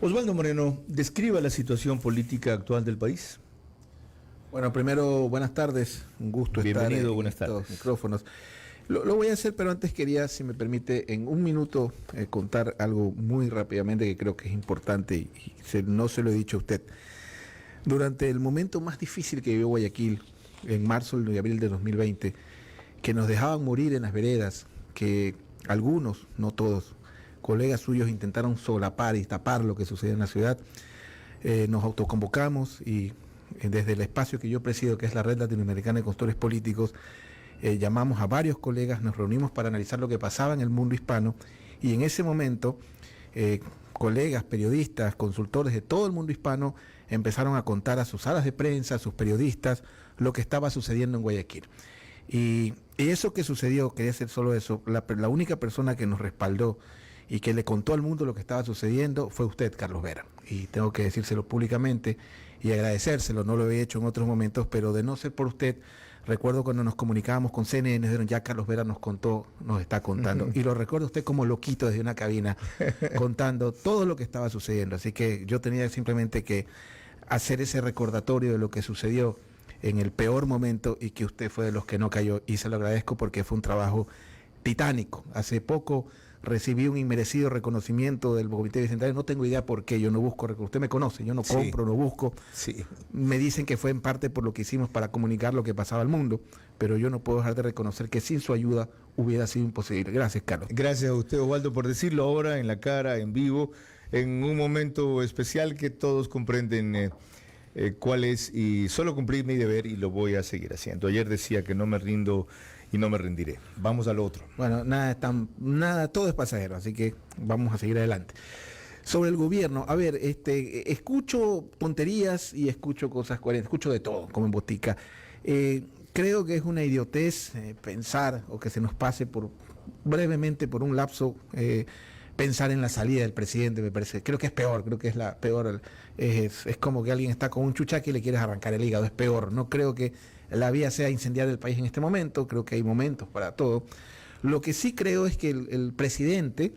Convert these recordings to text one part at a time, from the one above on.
Osvaldo Moreno, describa la situación política actual del país. Bueno, primero, buenas tardes, un gusto Bienvenido, estar en buenas estos tardes. micrófonos. Lo voy a hacer, pero antes quería, si me permite, en un minuto contar algo muy rápidamente que creo que es importante y no se lo he dicho a usted. Durante el momento más difícil que vivió Guayaquil, en marzo y abril de 2020, que nos dejaban morir en las veredas, que algunos, no todos, colegas suyos intentaron solapar y tapar lo que sucedía en la ciudad, nos autoconvocamos y desde el espacio que yo presido, que es la Red Latinoamericana de Consultores Políticos, llamamos a varios colegas, nos reunimos para analizar lo que pasaba en el mundo hispano y en ese momento colegas, periodistas, consultores de todo el mundo hispano empezaron a contar a sus salas de prensa, a sus periodistas, lo que estaba sucediendo en Guayaquil. Y eso que sucedió, quería hacer solo eso, la única persona que nos respaldó y que le contó al mundo lo que estaba sucediendo fue usted, Carlos Vera. Y tengo que decírselo públicamente y agradecérselo, no lo he hecho en otros momentos, pero de no ser por usted, recuerdo cuando nos comunicábamos con CNN, nos dijeron, ya Carlos Vera nos contó, nos está contando. Y lo recuerdo usted como loquito desde una cabina, contando todo lo que estaba sucediendo. Así que yo tenía simplemente que hacer ese recordatorio de lo que sucedió en el peor momento y que usted fue de los que no cayó. Y se lo agradezco porque fue un trabajo titánico. Hace poco recibí un inmerecido reconocimiento del Comité Bicentenario, no tengo idea por qué, yo no busco, usted me conoce, yo no compro, no busco, me dicen que fue en parte por lo que hicimos para comunicar lo que pasaba al mundo, pero yo no puedo dejar de reconocer que sin su ayuda hubiera sido imposible. Gracias, Carlos. Gracias a usted, Osvaldo, por decirlo ahora en la cara, en vivo, en un momento especial que todos comprenden cuál es, y solo cumplí mi deber y lo voy a seguir haciendo. Ayer decía que no me rindo y no me rendiré. Vamos al otro. Bueno, nada, todo es pasajero, así que vamos a seguir adelante. Sobre el gobierno, a ver, escucho tonterías y escucho cosas coherentes, escucho de todo, como en botica. Creo que es una idiotez pensar o que se nos pase brevemente por un lapso pensar en la salida del presidente, me parece. Creo que es peor, creo que es la peor. Es como que alguien está con un chuchaque y le quieres arrancar el hígado, es peor. No creo que la vía sea incendiar el país en este momento, creo que hay momentos para todo. Lo que sí creo es que el presidente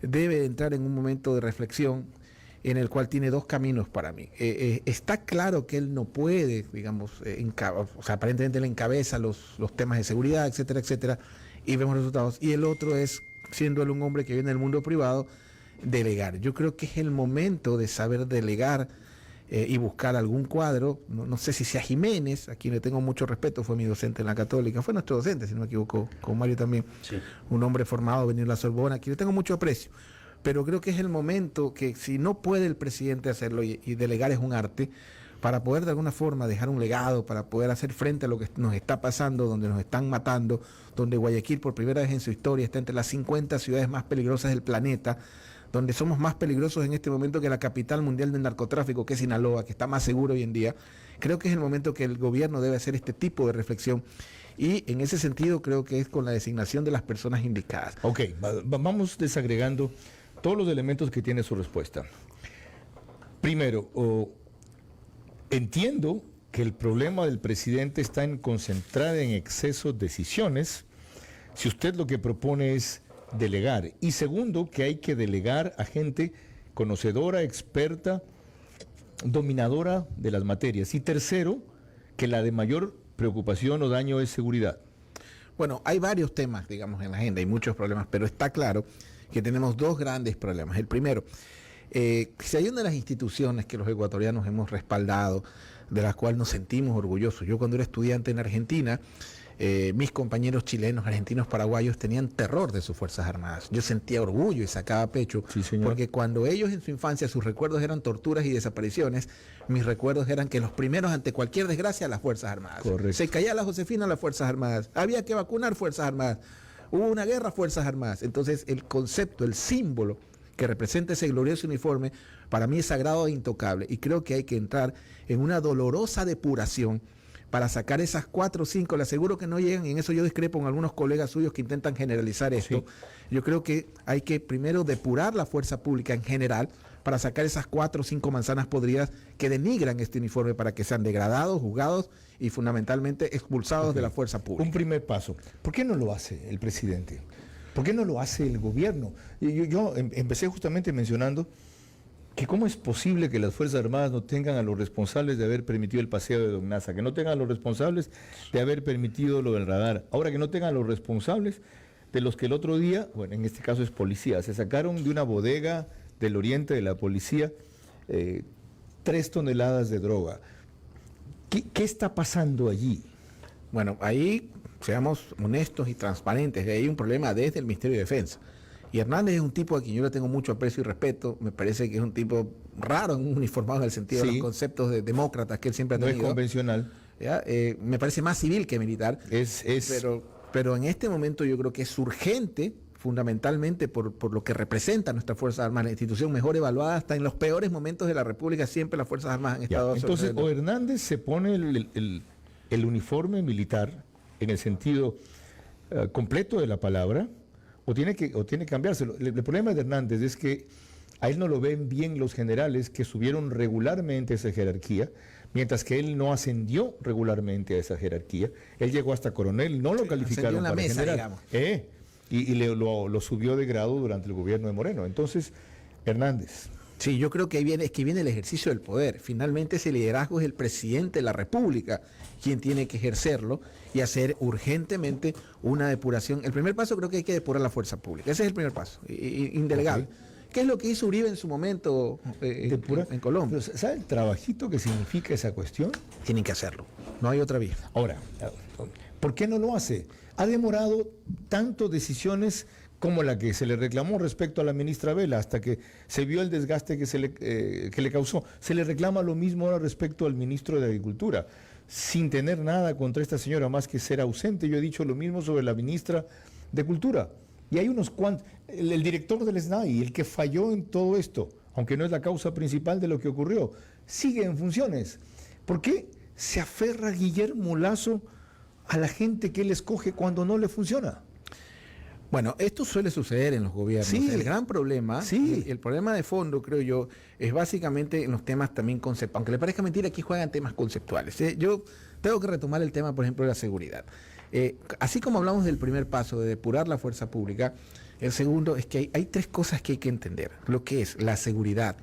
debe entrar en un momento de reflexión en el cual tiene dos caminos para mí. Está claro que él no puede, digamos, o sea, aparentemente él encabeza los temas de seguridad, etcétera, etcétera, y vemos resultados. Y el otro es, siendo él un hombre que viene del mundo privado, delegar. Yo creo que es el momento de saber delegar y buscar algún cuadro, no sé si sea Jiménez, a quien le tengo mucho respeto, fue mi docente en la Católica, fue nuestro docente, si no me equivoco, con Mario también, sí. Un hombre formado, venir a la Sorbona, a quien le tengo mucho aprecio, pero creo que es el momento que si no puede el presidente hacerlo, y delegar es un arte, para poder de alguna forma dejar un legado, para poder hacer frente a lo que nos está pasando, donde nos están matando, donde Guayaquil por primera vez en su historia está entre las 50 ciudades más peligrosas del planeta, donde somos más peligrosos en este momento que la capital mundial del narcotráfico, que es Sinaloa, que está más seguro hoy en día. Creo que es el momento que el gobierno debe hacer este tipo de reflexión y en ese sentido creo que es con la designación de las personas indicadas. Ok, vamos desagregando todos los elementos que tiene su respuesta. Primero, entiendo que el problema del presidente está en concentrar en exceso decisiones, si usted lo que propone es delegar. Y segundo, que hay que delegar a gente conocedora, experta, dominadora de las materias. Y tercero, que la de mayor preocupación o daño es seguridad. Bueno, hay varios temas, digamos, en la agenda, hay muchos problemas, pero está claro que tenemos dos grandes problemas. El primero, si hay una de las instituciones que los ecuatorianos hemos respaldado, de las cuales nos sentimos orgullosos. Yo cuando era estudiante en Argentina, mis compañeros chilenos, argentinos, paraguayos tenían terror de sus Fuerzas Armadas. Yo sentía orgullo y sacaba pecho, sí, porque cuando ellos en su infancia sus recuerdos eran torturas y desapariciones, mis recuerdos eran que los primeros ante cualquier desgracia, las Fuerzas Armadas. Correcto. Se caía la Josefina, las Fuerzas Armadas. Había que vacunar, Fuerzas Armadas. Hubo una guerra, Fuerzas Armadas. Entonces el concepto, el símbolo que representa ese glorioso uniforme, para mí es sagrado e intocable. Y creo que hay que entrar en una dolorosa depuración para sacar esas 4 o 5, le aseguro que no llegan, y en eso yo discrepo con algunos colegas suyos que intentan generalizar esto. Sí. Yo creo que hay que primero depurar la fuerza pública en general para sacar esas 4 o 5 manzanas podridas que denigran este uniforme para que sean degradados, juzgados y fundamentalmente expulsados de la fuerza pública. Un primer paso. ¿Por qué no lo hace el presidente? ¿Por qué no lo hace el gobierno? Yo empecé justamente mencionando que cómo es posible que las Fuerzas Armadas no tengan a los responsables de haber permitido el paseo de Don Nasa, que no tengan a los responsables de haber permitido lo del radar, ahora que no tengan a los responsables de los que el otro día, bueno, en este caso es policía, se sacaron de una bodega del oriente de la policía 3 toneladas de droga. ¿Qué está pasando allí? Bueno, ahí seamos honestos y transparentes, hay un problema desde el Ministerio de Defensa. Y Hernández es un tipo a quien yo le tengo mucho aprecio y respeto. Me parece que es un tipo raro, uniformado en el sentido de los conceptos de demócratas que él siempre ha tenido. No es convencional. ¿Ya? Me parece más civil que militar. Pero en este momento yo creo que es urgente, fundamentalmente por lo que representa nuestra Fuerza Armada, la institución mejor evaluada hasta en los peores momentos de la República, siempre las Fuerzas Armadas han estado... Entonces, o Hernández se pone el uniforme militar en el sentido completo de la palabra, o tiene que cambiárselo. El problema de Hernández es que a él no lo ven bien los generales que subieron regularmente esa jerarquía, mientras que él no ascendió regularmente a esa jerarquía. Él llegó hasta coronel, no lo calificaron para general. Y lo subió de grado durante el gobierno de Moreno. Entonces, Hernández. Sí, yo creo que ahí viene el ejercicio del poder. Finalmente ese liderazgo es el presidente de la República quien tiene que ejercerlo y hacer urgentemente una depuración. El primer paso creo que hay que depurar la fuerza pública. Ese es el primer paso, indelegable. Okay. ¿Qué es lo que hizo Uribe en su momento en Colombia? Pero, ¿sabe el trabajito que significa esa cuestión? Tienen que hacerlo, no hay otra vía. Ahora, ¿por qué no lo hace? Ha demorado tanto decisiones como la que se le reclamó respecto a la ministra Vela, hasta que se vio el desgaste que le causó. Se le reclama lo mismo ahora respecto al ministro de Agricultura, sin tener nada contra esta señora más que ser ausente. Yo he dicho lo mismo sobre la ministra de Cultura. Y hay unos cuantos, el director del SNAI, el que falló en todo esto, aunque no es la causa principal de lo que ocurrió, sigue en funciones. ¿Por qué se aferra Guillermo Lasso a la gente que él escoge cuando no le funciona? Bueno, esto suele suceder en los gobiernos. Sí. El gran problema, el problema de fondo, creo yo, es básicamente en los temas también conceptuales. Aunque le parezca mentira, aquí juegan temas conceptuales. Yo tengo que retomar el tema, por ejemplo, de la seguridad. Así como hablamos del primer paso, de depurar la fuerza pública, el segundo es que hay 3 cosas que hay que entender. Lo que es la seguridad,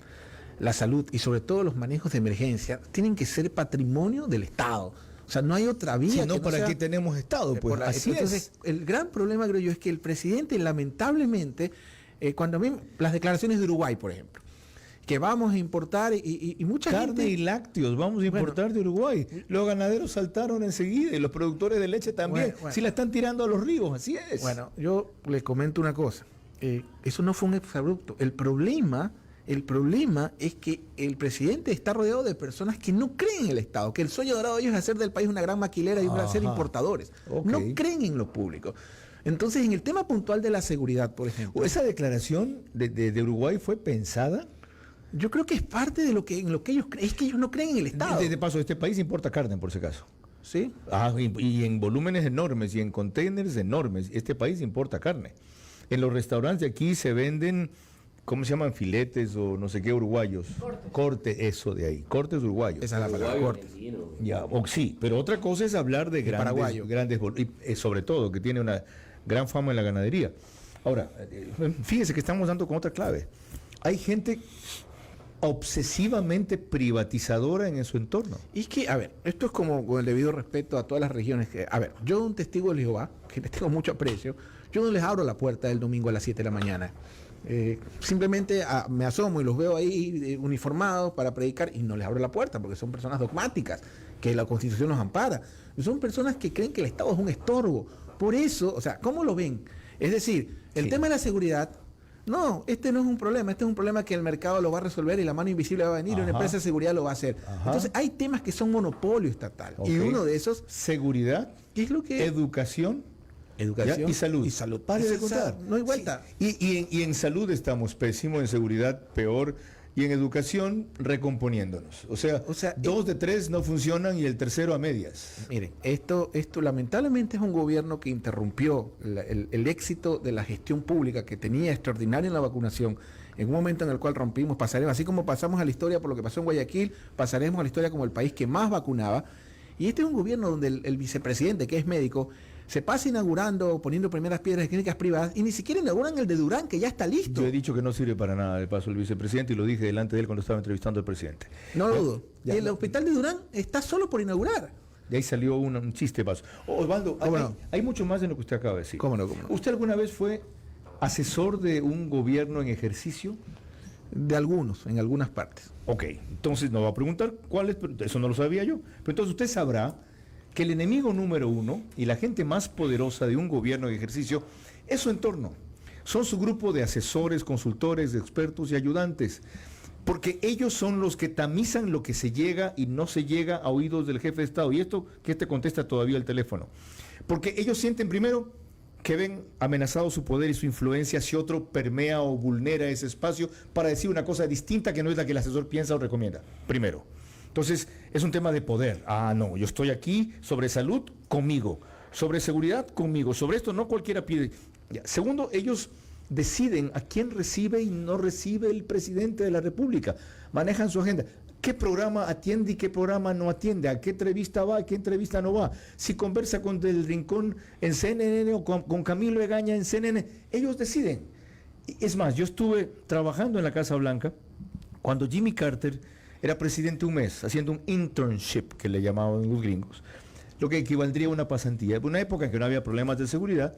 la salud y sobre todo los manejos de emergencia tienen que ser patrimonio del Estado. O sea, no hay otra vía. Si no, ¿para qué tenemos Estado? Pues así entonces, el gran problema, creo yo, es que el presidente, lamentablemente, cuando ven las declaraciones de Uruguay, por ejemplo, que vamos a importar y mucha carne gente... y lácteos, vamos a importar de Uruguay. Los ganaderos saltaron enseguida y los productores de leche también. Si la están tirando a los ríos, así es. Bueno, yo les comento una cosa. Eso no fue un exabrupto. El problema es que el presidente está rodeado de personas que no creen en el Estado, que el sueño dorado de ellos es hacer del país una gran maquilera y ser importadores. Okay. No creen en lo público. Entonces, en el tema puntual de la seguridad, por ejemplo... ¿Esa declaración de Uruguay fue pensada? Yo creo que es parte de lo que ellos creen. Es que ellos no creen en el Estado. De paso, este país importa carne, por si acaso. ¿Sí? Y en volúmenes enormes y en containers enormes. Este país importa carne. En los restaurantes de aquí se venden... ¿Cómo se llaman? Filetes o no sé qué uruguayos. Corte, eso de ahí. Cortes uruguayos. Esa es la palabra, corte. Ya, sí, pero otra cosa es hablar de grandes y sobre todo que tiene una gran fama en la ganadería. Ahora, fíjese que estamos dando con otra clave. Hay gente obsesivamente privatizadora en su entorno. Y es que, a ver, esto es como con el debido respeto a todas las regiones. A ver, yo un testigo de Jehová, que les tengo mucho aprecio, yo no les abro la puerta del domingo a las 7 de la mañana. Simplemente me asomo y los veo ahí uniformados para predicar y no les abro la puerta porque son personas dogmáticas, que la Constitución nos ampara. Son personas que creen que el Estado es un estorbo. Por eso, o sea, ¿cómo lo ven? Es decir, el tema de la seguridad, no, este no es un problema, este es un problema que el mercado lo va a resolver y la mano invisible va a venir y una empresa de seguridad lo va a hacer. Entonces, hay temas que son monopolio estatal. Y uno de esos... Seguridad, ¿qué es lo que educación y salud. Y salud. Pare de contar. No hay vuelta. Sí. Y en salud estamos pésimo, en seguridad peor, y en educación recomponiéndonos. O sea 2 de 3 no funcionan y el tercero a medias. Miren, esto lamentablemente es un gobierno que interrumpió el éxito de la gestión pública que tenía extraordinaria en la vacunación. En un momento en el cual pasaremos, así como pasamos a la historia por lo que pasó en Guayaquil, pasaremos a la historia como el país que más vacunaba. Y este es un gobierno donde el vicepresidente, que es médico, se pasa inaugurando, poniendo primeras piedras de clínicas privadas y ni siquiera inauguran el de Durán, que ya está listo. Yo he dicho que no sirve para nada el paso del vicepresidente y lo dije delante de él cuando estaba entrevistando al presidente. No lo dudo. Ya, y el hospital de Durán está solo por inaugurar. De ahí salió un chiste paso. Osvaldo, hay mucho más de lo que usted acaba de decir. ¿Cómo no? ¿Usted alguna vez fue asesor de un gobierno en ejercicio? De algunos, en algunas partes. Ok, entonces no va a preguntar cuáles, eso no lo sabía yo. Pero entonces usted sabrá que el enemigo número uno y la gente más poderosa de un gobierno en ejercicio es su entorno. Son su grupo de asesores, consultores, expertos y ayudantes. Porque ellos son los que tamizan lo que se llega y no se llega a oídos del jefe de Estado. Y esto que este contesta todavía el teléfono. Porque ellos sienten primero que ven amenazado su poder y su influencia si otro permea o vulnera ese espacio para decir una cosa distinta que no es la que el asesor piensa o recomienda. Primero. Entonces, es un tema de poder. Ah, no, yo estoy aquí sobre salud, conmigo. Sobre seguridad, conmigo. Sobre esto no cualquiera pide. Ya. Segundo, ellos deciden a quién recibe y no recibe el presidente de la República. Manejan su agenda. ¿Qué programa atiende y qué programa no atiende? ¿A qué entrevista va? ¿A qué entrevista no va? Si conversa con Del Rincón en CNN o con Camilo Egaña en CNN, ellos deciden. Es más, yo estuve trabajando en la Casa Blanca cuando Jimmy Carter era presidente un mes, haciendo un internship, que le llamaban los gringos, lo que equivaldría a una pasantía. Una época en que no había problemas de seguridad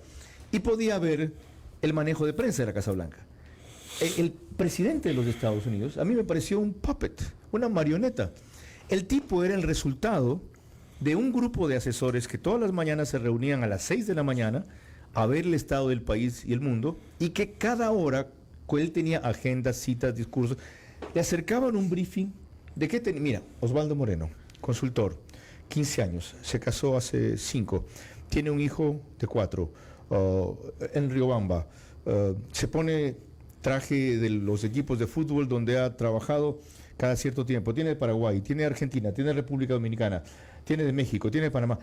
y podía ver el manejo de prensa de la Casa Blanca. El presidente de los Estados Unidos, a mí me pareció un puppet, una marioneta. El tipo era el resultado de un grupo de asesores que todas las mañanas se reunían a las 6 de la mañana a ver el estado del país y el mundo, y que cada hora él tenía agendas, citas, discursos, le acercaban un briefing de qué tenía. Mira, Osvaldo Moreno, consultor, 15 años, se casó hace 5, tiene un hijo de 4, en Riobamba, se pone traje de los equipos de fútbol donde ha trabajado cada cierto tiempo, tiene de Paraguay, tiene de Argentina, tiene de República Dominicana, tiene de México, tiene de Panamá,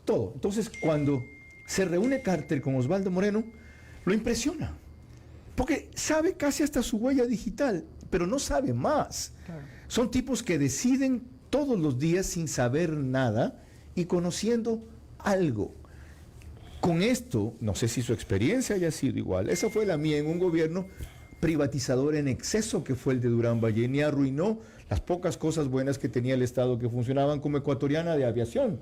todo. Entonces, cuando se reúne Carter con Osvaldo Moreno, lo impresiona, porque sabe casi hasta su huella digital, pero no sabe más. Claro. Son tipos que deciden todos los días sin saber nada y conociendo algo. Con esto, no sé si su experiencia haya sido igual, esa fue la mía en un gobierno privatizador en exceso que fue el de Durán Ballén, y arruinó las pocas cosas buenas que tenía el Estado que funcionaban, como Ecuatoriana de Aviación,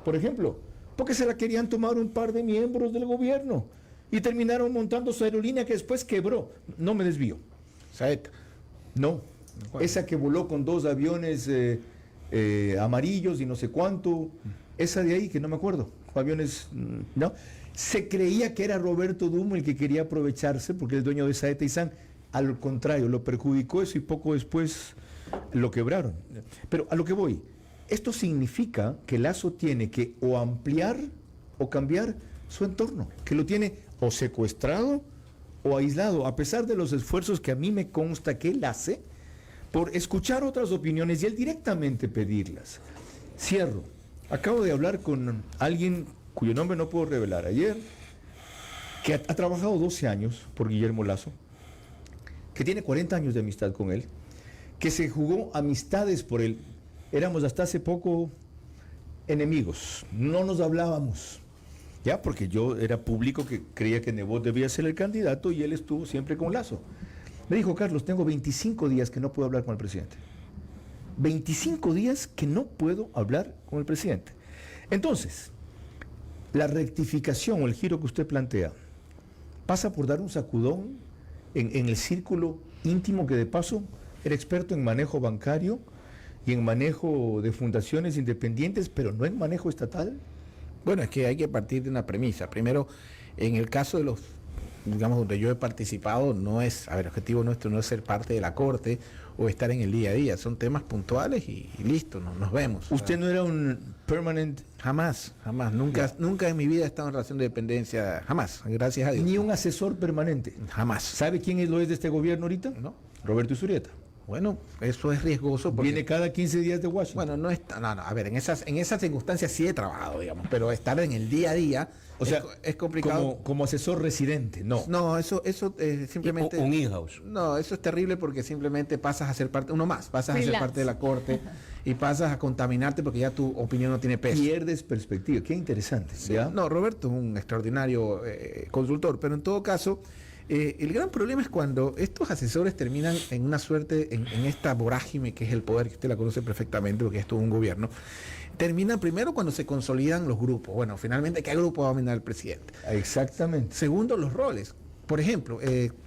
por ejemplo, porque se la querían tomar un par de miembros del gobierno y terminaron montando su aerolínea que después quebró. No me desvío. Saeta. No, esa que voló con 2 aviones amarillos y no sé cuánto, esa de ahí que no me acuerdo. Aviones, ¿no? Se creía que era Roberto Dumo el que quería aprovecharse porque es dueño de Saeta y San. Al contrario, lo perjudicó eso y poco después lo quebraron. Pero a lo que voy, esto significa que Lasso tiene que o ampliar o cambiar su entorno, que lo tiene o secuestrado o aislado, a pesar de los esfuerzos que a mí me consta que él hace por escuchar otras opiniones y él directamente pedirlas. Cierro. Acabo de hablar con alguien cuyo nombre no puedo revelar ayer, que ha trabajado 12 años por Guillermo Lasso, que tiene 40 años de amistad con él, que se jugó amistades por él. Éramos hasta hace poco enemigos, no nos hablábamos, ya, porque yo era público que creía que Nebot debía ser el candidato y él estuvo siempre con Lasso. Me dijo: Carlos, tengo 25 días que no puedo hablar con el presidente. 25 días que no puedo hablar con el presidente. Entonces, la rectificación o el giro que usted plantea pasa por dar un sacudón en el círculo íntimo que de paso era experto en manejo bancario y en manejo de fundaciones independientes, pero no en manejo estatal. Bueno, es que hay que partir de una premisa. Primero, en el caso de los, digamos, donde yo he participado, no es, el objetivo nuestro no es ser parte de la corte o estar en el día a día, son temas puntuales y listo, nos vemos. ¿Usted no era un permanent? Jamás, nunca en mi vida he estado en relación de dependencia, jamás, gracias a Dios. ¿Ni un asesor permanente? Jamás. ¿Sabe quién lo es de este gobierno ahorita? No. Roberto Isurieta. Bueno, eso es riesgoso porque... Viene cada 15 días de Washington. Bueno, no está, no, a ver, en esas circunstancias sí he trabajado, digamos, pero estar en el día a día, o sea, es complicado. Como asesor residente, no. No, eso simplemente... Un in-house. No, eso es terrible porque simplemente pasas a ser parte, pasas a ser parte de la corte y pasas a contaminarte porque ya tu opinión no tiene peso. Pierdes perspectiva, qué interesante. Sí, ¿ya? no, Roberto es un extraordinario consultor, pero en todo caso, el gran problema es cuando estos asesores terminan en una suerte, en esta vorágine que es el poder, que usted la conoce perfectamente porque es todo un gobierno, terminan primero cuando se consolidan los grupos. Bueno, finalmente, ¿qué grupo va a dominar el presidente? Exactamente. Segundo, los roles. Por ejemplo,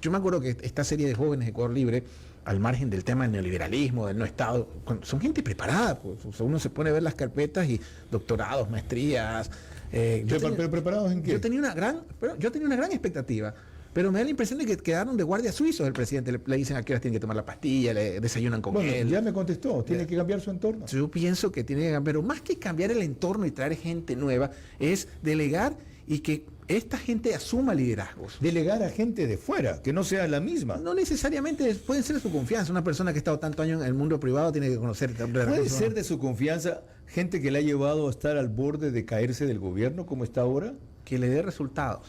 yo me acuerdo que esta serie de jóvenes de Ecuador Libre, al margen del tema del neoliberalismo, del no Estado, son gente preparada, pues. O sea, uno se pone a ver las carpetas y doctorados, maestrías. ¿Pero preparados en qué? Yo tenía una gran expectativa, pero me da la impresión de que quedaron de guardia suizos del presidente. Le dicen a qué horas tienen que tomar la pastilla, le desayunan con él. Ya me contestó, tiene que cambiar su entorno. Yo pienso que tiene que cambiar, pero más que cambiar el entorno y traer gente nueva, es delegar y que esta gente asuma liderazgos. Delegar a gente de fuera, que no sea la misma. No necesariamente pueden ser de su confianza. Una persona que ha estado tantos años en el mundo privado tiene que conocer. Puede ser de su confianza gente que le ha llevado a estar al borde de caerse del gobierno como está ahora. Que le dé resultados.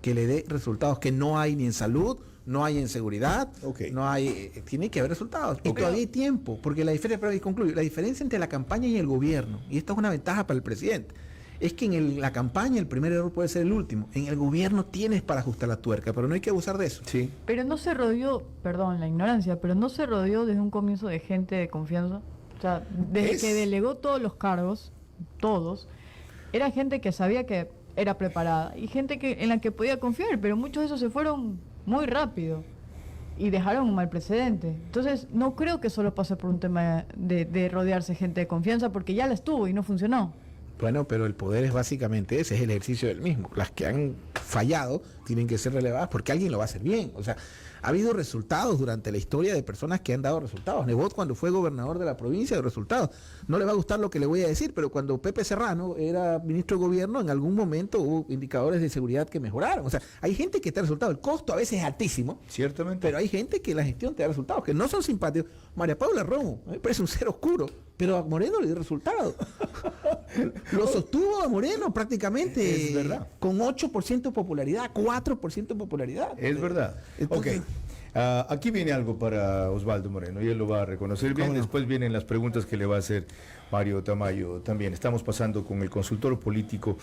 Que le dé resultados que no hay ni en salud, no hay en seguridad, no hay, tiene que haber resultados. Y todavía hay tiempo, porque la diferencia, y concluyo, la diferencia entre la campaña y el gobierno, y esta es una ventaja para el presidente, es que en la campaña el primer error puede ser el último. En el gobierno tienes para ajustar la tuerca, pero no hay que abusar de eso. Sí. Pero no se rodeó, perdón, la ignorancia, pero no se rodeó desde un comienzo de gente de confianza. O sea, desde que delegó todos los cargos, todos, era gente que sabía que era preparada y gente en la que podía confiar, pero muchos de esos se fueron muy rápido y dejaron un mal precedente. Entonces, no creo que solo pase por un tema de rodearse gente de confianza, porque ya la estuvo y no funcionó. Bueno, pero el poder es básicamente ese, es el ejercicio del mismo. Las que han fallado tienen que ser relevadas porque alguien lo va a hacer bien. O sea, ha habido resultados durante la historia de personas que han dado resultados. Nebot, cuando fue gobernador de la provincia, dio resultados. No le va a gustar lo que le voy a decir, pero cuando Pepe Serrano era ministro de gobierno, en algún momento hubo indicadores de seguridad que mejoraron. O sea, hay gente que te da resultados. El costo a veces es altísimo. Ciertamente. Pero hay gente que la gestión te da resultados, que no son simpáticos. María Paula Romo, me parece un ser oscuro, pero a Moreno le dio resultados. Lo sostuvo a Moreno prácticamente. Es verdad. Con 8% de popularidad, 4% de popularidad. Es verdad. Entonces, aquí viene algo para Osvaldo Moreno y él lo va a reconocer bien. Después vienen las preguntas que le va a hacer Mario Tamayo también. Estamos pasando con el consultor político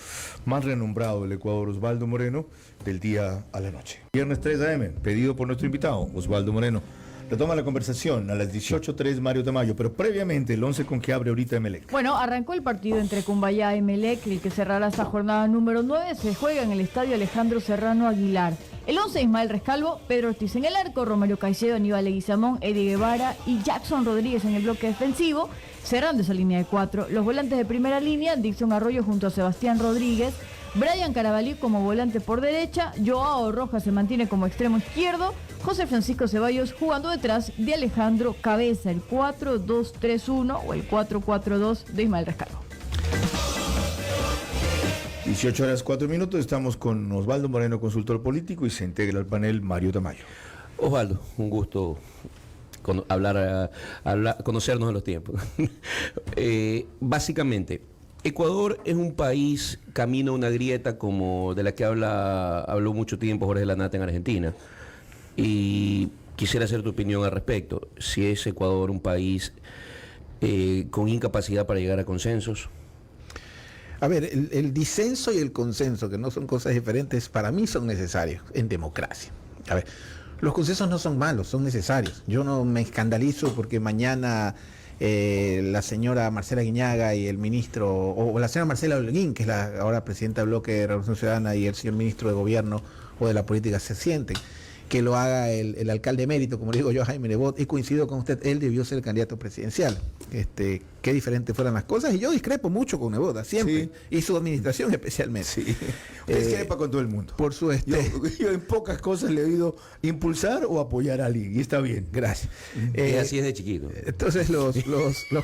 más renombrado del Ecuador, Osvaldo Moreno, del día a la noche. Viernes 3 a.m., pedido por nuestro invitado, Osvaldo Moreno. Retoma la conversación a las 18:03 Mario Tamayo, pero previamente el 11 con que abre ahorita Emelec. Bueno, arrancó el partido entre Cumbayá y Emelec, el que cerrará esta jornada número 9, se juega en el estadio Alejandro Serrano Aguilar. El 11, Ismael Rescalvo, Pedro Ortiz en el arco, Romario Caicedo, Aníbal Leguizamón, Eddie Guevara y Jackson Rodríguez en el bloque defensivo, cerrando esa línea de 4. Los volantes de primera línea, Dixon Arroyo junto a Sebastián Rodríguez, Brian Carabalí como volante por derecha, Joao Rojas se mantiene como extremo izquierdo, José Francisco Ceballos jugando detrás de Alejandro Cabeza, el 4-2-3-1 o el 4-4-2 de Ismael Rescalvo. 18:04, estamos con Osvaldo Moreno, consultor político, y se integra al panel Mario Tamayo. Osvaldo, un gusto conocernos en los tiempos. Básicamente, Ecuador es un país camino a una grieta como de la que habló mucho tiempo Jorge Lanata en Argentina. Y quisiera hacer tu opinión al respecto. Si es Ecuador un país con incapacidad para llegar a consensos. A ver, el disenso y el consenso, que no son cosas diferentes, para mí son necesarios en democracia. A ver, los consensos no son malos, son necesarios. Yo no me escandalizo porque mañana la señora Marcela Guiñaga y el ministro, o la señora Marcela Holguín, que es la ahora presidenta del bloque de Revolución Ciudadana, y el señor ministro de Gobierno o de la Política se sienten. Que lo haga el alcalde emérito, como le digo yo, Jaime Nebot, y coincido con usted, él debió ser el candidato presidencial. Qué diferentes fueran las cosas, y yo discrepo mucho con Nebot, siempre, y su administración especialmente. Sí. Discrepa con todo el mundo. Por su yo en pocas cosas le he oído impulsar o apoyar a alguien, y está bien. Gracias. Y así es de chiquito. Entonces los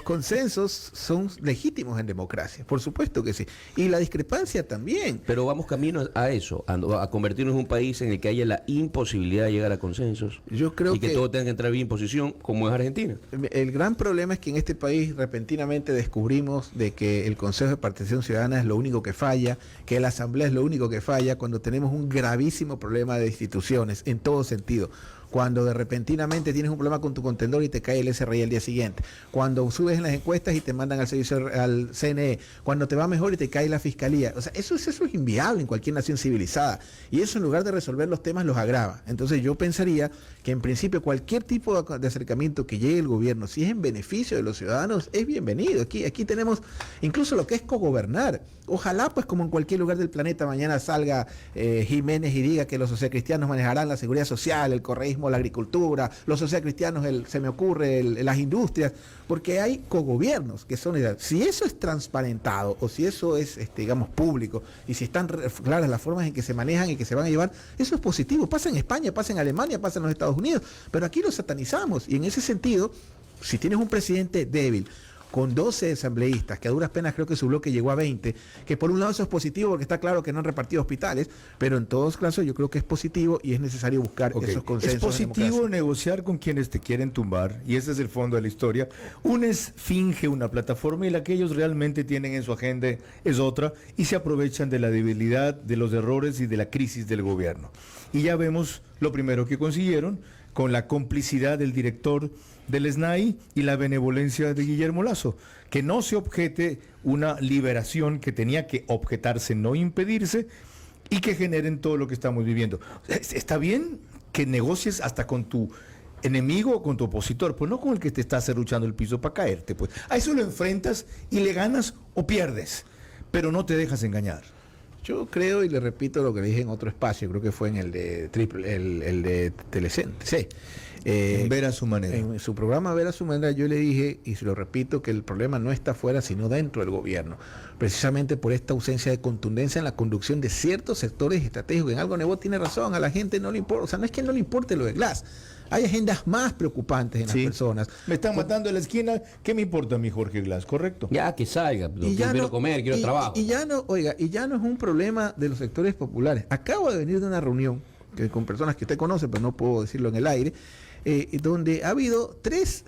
consensos son legítimos en democracia, por supuesto que sí. Y la discrepancia también. Pero vamos camino a eso, a convertirnos en un país en el que haya la imposibilidad posibilidad de llegar a consensos. Yo creo y que todo tenga que entrar bien en posición, como es Argentina. El gran problema es que en este país repentinamente descubrimos de que el Consejo de Participación Ciudadana es lo único que falla, que la Asamblea es lo único que falla, cuando tenemos un gravísimo problema de instituciones en todo sentido. Cuando de repentinamente tienes un problema con tu contendor y te cae el SRI el día siguiente. Cuando subes en las encuestas y te mandan al servicio al CNE. Cuando te va mejor y te cae la fiscalía. O sea, eso es inviable en cualquier nación civilizada. Y eso en lugar de resolver los temas los agrava. Entonces yo pensaría que en principio cualquier tipo de acercamiento que llegue el gobierno, si es en beneficio de los ciudadanos, es bienvenido. Aquí tenemos incluso lo que es cogobernar. Ojalá pues como en cualquier lugar del planeta mañana salga Jiménez y diga que los socialcristianos manejarán la seguridad social, el correísmo, la agricultura, los socialcristianos, se me ocurre, las industrias, porque hay cogobiernos que son... Si eso es transparentado o si eso es, digamos, público y si están claras las formas en que se manejan y que se van a llevar, eso es positivo. Pasa en España, pasa en Alemania, pasa en los Estados Unidos, pero aquí lo satanizamos y en ese sentido, si tienes un presidente débil, con 12 asambleístas, que a duras penas creo que su bloque llegó a 20, que por un lado eso es positivo porque está claro que no han repartido hospitales, pero en todos casos yo creo que es positivo y es necesario buscar esos consensos. Es positivo negociar con quienes te quieren tumbar, y ese es el fondo de la historia. UNES finge una plataforma y la que ellos realmente tienen en su agenda es otra, y se aprovechan de la debilidad, de los errores y de la crisis del gobierno. Y ya vemos lo primero que consiguieron, con la complicidad del director del SNAI y la benevolencia de Guillermo Lasso, que no se objete una liberación que tenía que objetarse, no impedirse, y que generen todo lo que estamos viviendo. Está bien que negocies hasta con tu enemigo o con tu opositor, pues no con el que te está cerruchando el piso para caerte, pues. A eso lo enfrentas y le ganas o pierdes, pero no te dejas engañar. Yo creo, y le repito lo que le dije en otro espacio, creo que fue en el de el de Telecentro, sí. Ver a su manera. En su programa Ver a su manera yo le dije, y se lo repito, que el problema no está fuera, sino dentro del gobierno. Precisamente por esta ausencia de contundencia en la conducción de ciertos sectores estratégicos. En algo Nebot tiene razón, a la gente no le importa. O sea, no es que no le importe lo de Glass. Hay agendas más preocupantes en las personas. Me están matando en la esquina. ¿Qué me importa a mí Jorge Glass? ¿Correcto? Ya que salga, quiero comer, quiero trabajo. Y ya no es un problema de los sectores populares. Acabo de venir de una reunión con personas que usted conoce, pero no puedo decirlo en el aire, donde ha habido 3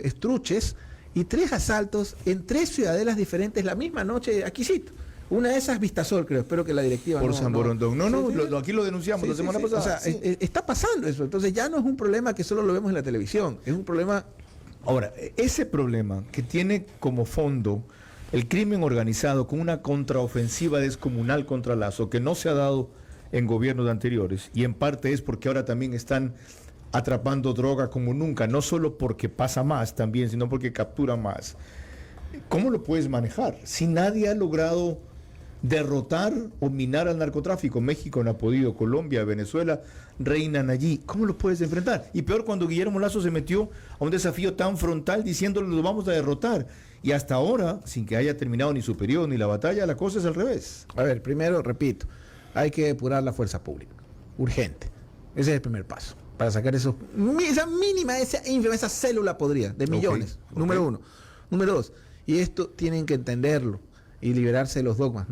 estruches y 3 asaltos en 3 ciudadelas diferentes la misma noche aquí cito. Una de esas Vistasol, creo, espero que la directiva por San Borondón. Aquí lo denunciamos la semana pasada. O sea, está pasando eso. Entonces ya no es un problema que solo lo vemos en la televisión, es un problema... Ahora, ese problema que tiene como fondo el crimen organizado con una contraofensiva descomunal contra Lasso, que no se ha dado en gobiernos anteriores, y en parte es porque ahora también están atrapando droga como nunca, no solo porque pasa más también, sino porque captura más. ¿Cómo lo puedes manejar? Si nadie ha logrado derrotar o minar al narcotráfico, México no ha podido, Colombia, Venezuela reinan allí, ¿cómo lo puedes enfrentar? Y peor cuando Guillermo Lasso se metió a un desafío tan frontal diciéndole lo vamos a derrotar, y hasta ahora, sin que haya terminado ni su periodo ni la batalla, la cosa es al revés. A ver, primero, repito, hay que depurar la fuerza pública, urgente, ese es el primer paso, para sacar esa mínima, esa célula podrida de millones, número 1. Número 2, y esto tienen que entenderlo y liberarse de los dogmas.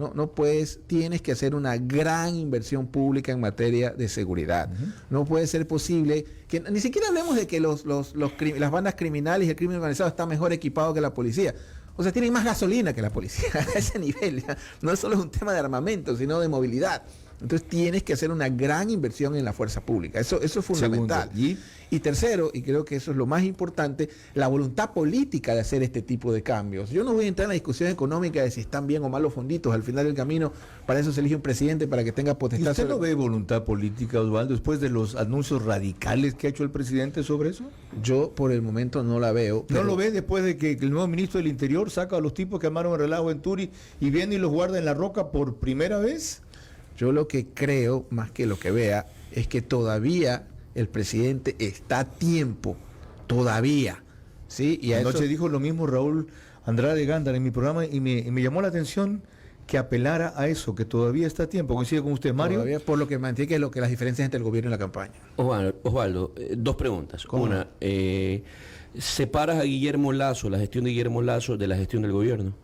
Tienes que hacer una gran inversión pública en materia de seguridad. No puede ser posible que ni siquiera hablemos de que las bandas criminales y el crimen organizado están mejor equipados que la policía. O sea, tienen más gasolina que la policía a ese nivel. ¿Ya? No solo es un tema de armamento, sino de movilidad. Entonces tienes que hacer una gran inversión en la fuerza pública. Eso es fundamental. Segundo, y tercero, y creo que eso es lo más importante, la voluntad política de hacer este tipo de cambios. Yo no voy a entrar en la discusión económica de si están bien o mal los fonditos. Al final del camino, para eso se elige un presidente, para que tenga potestad. ¿Y usted no ve voluntad política, Osvaldo, después de los anuncios radicales que ha hecho el presidente sobre eso? Yo por el momento no la veo. ¿No lo ve después de que el nuevo ministro del Interior saca a los tipos que armaron el relajo en Turi y viene y los guarda en la roca por primera vez? Yo lo que creo, más que lo que vea, es que todavía el presidente está a tiempo, todavía. ¿Sí? Y anoche dijo lo mismo Raúl Andrade Gándara en mi programa y me llamó la atención que apelara a eso, que todavía está a tiempo. ¿Coincide con usted, Mario? Todavía, por lo que mantiene que las diferencias entre el gobierno y la campaña. Osvaldo, 2 preguntas. Una, ¿separas a Guillermo Lasso, la gestión de Guillermo Lasso, de la gestión del gobierno?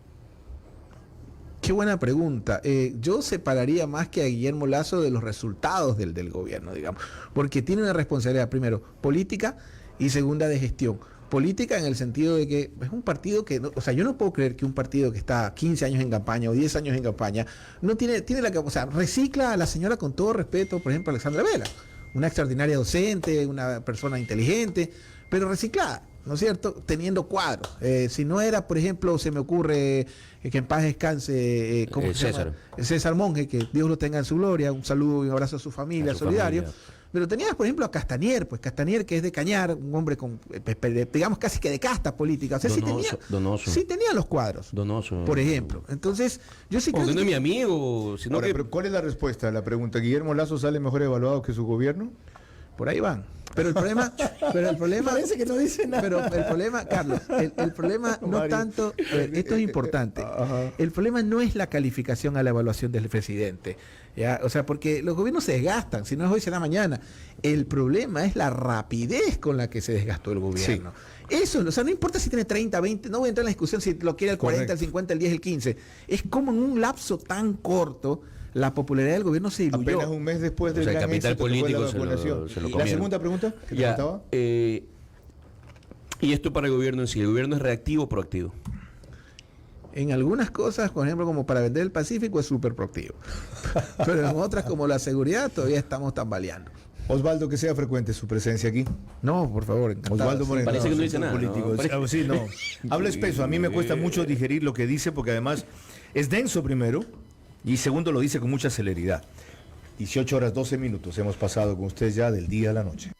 Qué buena pregunta. Yo separaría más que a Guillermo Lasso de los resultados del gobierno, digamos, porque tiene una responsabilidad, primero, política y segunda, de gestión. Política en el sentido de que es un partido que, o sea, yo no puedo creer que un partido que está 15 años en campaña o 10 años en campaña no tiene o sea, recicla a la señora, con todo respeto, por ejemplo, Alexandra Vela, una extraordinaria docente, una persona inteligente, pero reciclada, ¿no es cierto? Teniendo cuadros. Si no era, por ejemplo, se me ocurre que en paz descanse, ¿cómo se llama? César Monge, que Dios lo tenga en su gloria, un saludo y un abrazo a su familia, solidario. Pero tenías, por ejemplo, a Castanier, que es de Cañar, un hombre con, digamos, casi que de casta política. O sea, Donoso. sí tenía los cuadros. Donoso. Por ejemplo. Entonces, yo sí creo Porque no que... es mi amigo, sino Ahora, que... pero ¿cuál es la respuesta a la pregunta? ¿Guillermo Lasso sale mejor evaluado que su gobierno? Por ahí van. Pero el problema Parece que no dice nada. Pero el problema, Carlos, el problema no Mario. tanto, esto es importante. Ajá. El problema no es la calificación a la evaluación del presidente. ¿Ya? O sea, porque los gobiernos se desgastan, si no es hoy será mañana. El problema es la rapidez con la que se desgastó el gobierno. Eso, o sea, no importa si tiene 30, 20, no voy a entrar en la discusión si lo quiere el 40, Correcto. el 50, el 10, el 15. Es como en un lapso tan corto la popularidad del gobierno se diluyó. Apenas un mes después del O sea, el gran capital éxito que fue político la se lo vacunación. se lo La comieron. segunda pregunta que te Ya, faltaba. y esto para el gobierno en sí. ¿El gobierno es reactivo o proactivo? En algunas cosas, por ejemplo, como para vender el Pacífico, es súper proactivo. Pero en otras, como la seguridad, todavía estamos tambaleando. Osvaldo, que sea frecuente su presencia aquí. No, por favor, encantado. Osvaldo Moreno. Parece que no dice soy nada, político. ¿no? Parece- Sí, no. Habla espeso. A mí me cuesta mucho digerir lo que dice porque además es denso primero y segundo lo dice con mucha celeridad. 18 horas 12 minutos hemos pasado con ustedes ya del día a la noche.